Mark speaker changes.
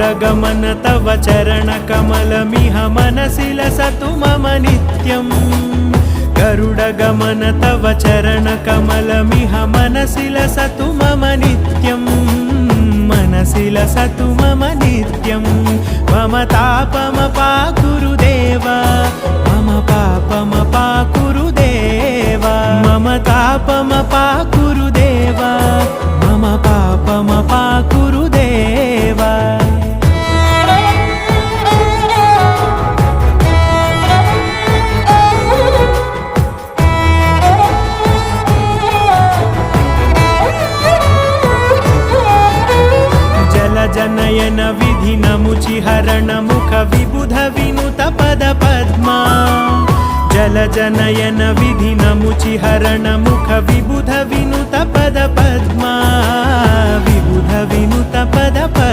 Speaker 1: गरुडगमन तव चरणकमलमिह मनसि लसतु मम नित्यम् गरुडगमन तव चरणकमलमिह मनसि लसतु मम नित्यम् मनसि लसतु मम नित्यम् मम तापमपाकुरु देव मम पापमपाकुरु देव मम तापमपाकुरु देव मम पापमपाकुरु देव जनयन विधि नमुचिहरण मुख विबुध विनुत पद पद्मा जल जनयन विधि नमुचिहरण मुख विबुध विनुत पद पद्मा विबुध विनुत पद पद्मा।